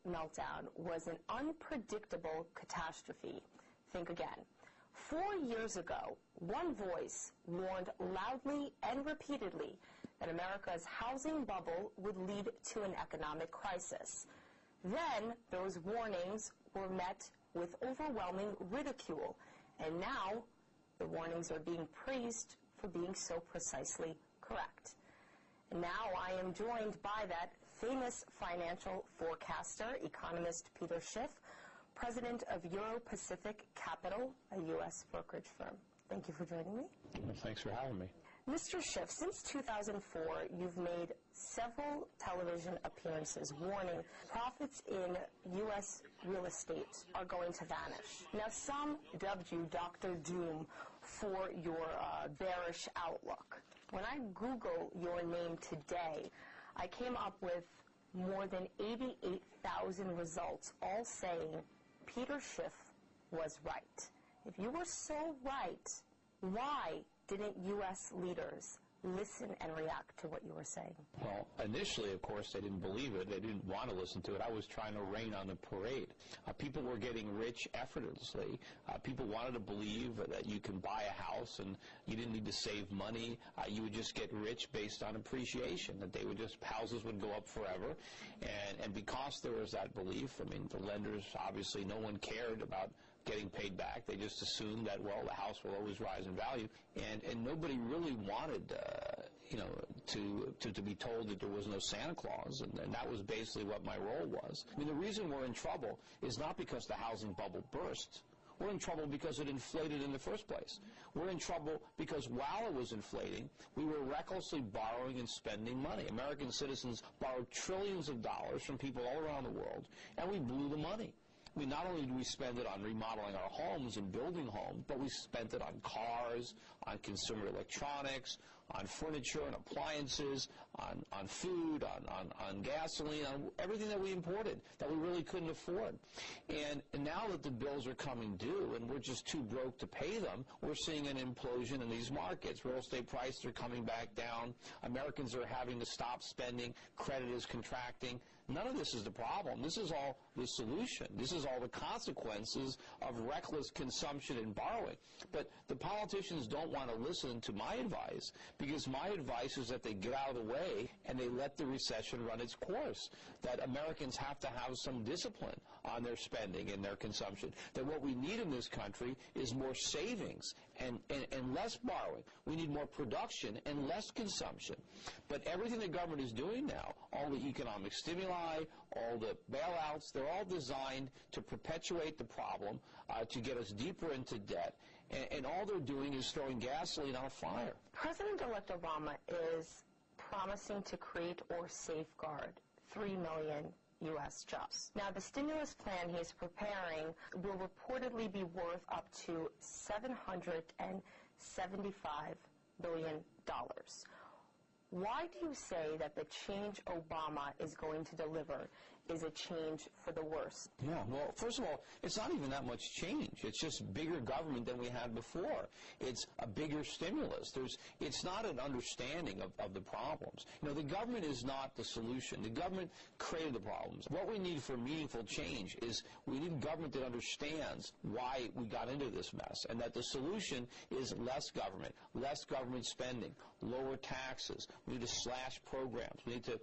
meltdown was an unpredictable catastrophe. Think again. 4 years ago, one voice warned loudly and repeatedly that America's housing bubble would lead to an economic crisis. Then, those warnings were met with overwhelming ridicule, and now the warnings are being praised for being so precisely correct. And now I am joined by that famous financial forecaster, economist Peter Schiff, president of Euro-Pacific Capital, a U.S. brokerage firm. Thank you for joining me. Well, thanks for having me. Mr. Schiff, since 2004, you've made several television appearances warning profits in U.S. real estate are going to vanish. Now, some dubbed you Dr. Doom for your bearish outlook. When I Google your name today, I came up with more than 88,000 results, all saying Peter Schiff was right. If you were so right, why didn't U.S. leaders listen and react to what you were saying? Well, initially, of course, they didn't believe it. They didn't want to listen to it. I was trying to rain on the parade. People were getting rich effortlessly. People wanted to believe that you can buy a house and you didn't need to save money. You would just get rich based on appreciation, that they would just, houses would go up forever. And because there was that belief, I mean, the lenders, obviously, no one cared about getting paid back. They just assumed that, well, the house will always rise in value. And nobody really wanted to be told that there was no Santa Claus, and that was basically what my role was. I mean, the reason we're in trouble is not because the housing bubble burst. We're in trouble because it inflated in the first place. We're in trouble because while it was inflating, we were recklessly borrowing and spending money. American citizens borrowed trillions of dollars from people all around the world, and we blew the money. I mean, not only do we spend it on remodeling our homes and building homes, but we spent it on cars, on consumer electronics, on furniture and appliances, on food, on gasoline, on everything that we imported that we really couldn't afford. And now that the bills are coming due and we're just too broke to pay them, we're seeing an implosion in these markets. Real estate prices are coming back down. Americans are having to stop spending. Credit is contracting. None of this is the problem. This is all the solution. This is all the consequences of reckless consumption and borrowing. But the politicians don't want to listen to my advice, because my advice is that they get out of the way and they let the recession run its course, that Americans have to have some discipline on their spending and their consumption, that what we need in this country is more savings and less borrowing. We need more production and less consumption. But everything the government is doing now, all the economic stimuli, all the bailouts, they're all designed to perpetuate the problem, to get us deeper into debt, and all they're doing is throwing gasoline on a fire. President-elect Obama is promising to create or safeguard 3 million U.S. jobs. Now, the stimulus plan he is preparing will reportedly be worth up to $775 billion. Why do you say that the change Obama is going to deliver is a change for the worse? Yeah, well, first of all, it's not even that much change. It's just bigger government than we had before. It's a bigger stimulus. It's not an understanding of the problems. You know, the government is not the solution. The government created the problems. What we need for meaningful change is we need government that understands why we got into this mess, and that the solution is less government spending, lower taxes. We need to slash programs. We need to,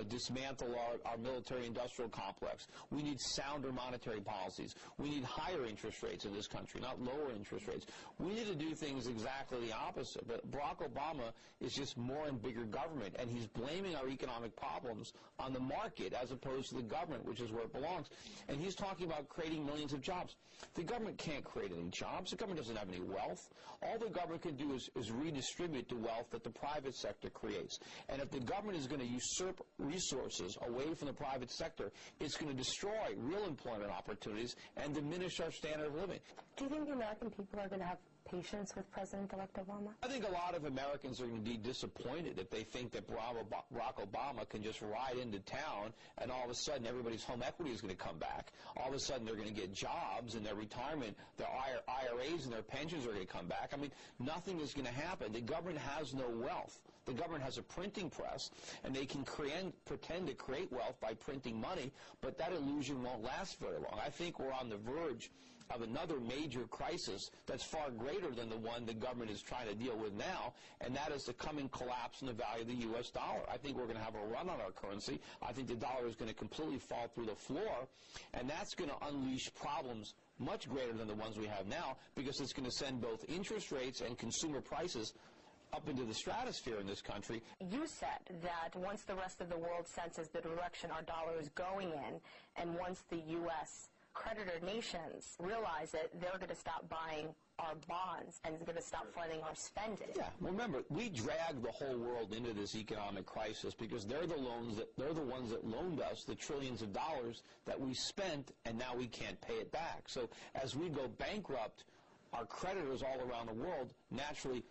dismantle our military-industrial complex. We need sounder monetary policies. We need higher interest rates in this country, not lower interest rates. We need to do things exactly the opposite. But Barack Obama is just more and bigger government, and he's blaming our economic problems on the market as opposed to the government, which is where it belongs. And he's talking about creating millions of jobs. The government can't create any jobs. The government doesn't have any wealth. All the government can do is redistribute the wealth that the private sector creates. And if the government is going to usurp resources away from the private sector, it's going to destroy real employment opportunities and diminish our standard of living. Do you think the American people are going to have patience with President-elect Obama? I think a lot of Americans are going to be disappointed if they think that Barack Obama can just ride into town and all of a sudden everybody's home equity is going to come back. All of a sudden they're going to get jobs and their retirement, their IRAs and their pensions are going to come back. I mean, nothing is going to happen. The government has no wealth. The government has a printing press, and they can pretend to create wealth by printing money, but that illusion won't last very long. I think we're on the verge of another major crisis that's far greater than the one the government is trying to deal with now, and that is the coming collapse in the value of the U.S. dollar. I think we're going to have a run on our currency. I think the dollar is going to completely fall through the floor, and that's going to unleash problems much greater than the ones we have now, because it's going to send both interest rates and consumer prices up into the stratosphere in this country. You said that once the rest of the world senses the direction our dollar is going in, and once the U.S. creditor nations realize it, they're going to stop buying our bonds and it's going to stop funding our spending. Yeah, well, remember, we dragged the whole world into this economic crisis because they're the ones that loaned us the trillions of dollars that we spent, and now we can't pay it back. So as we go bankrupt, our creditors all around the world naturally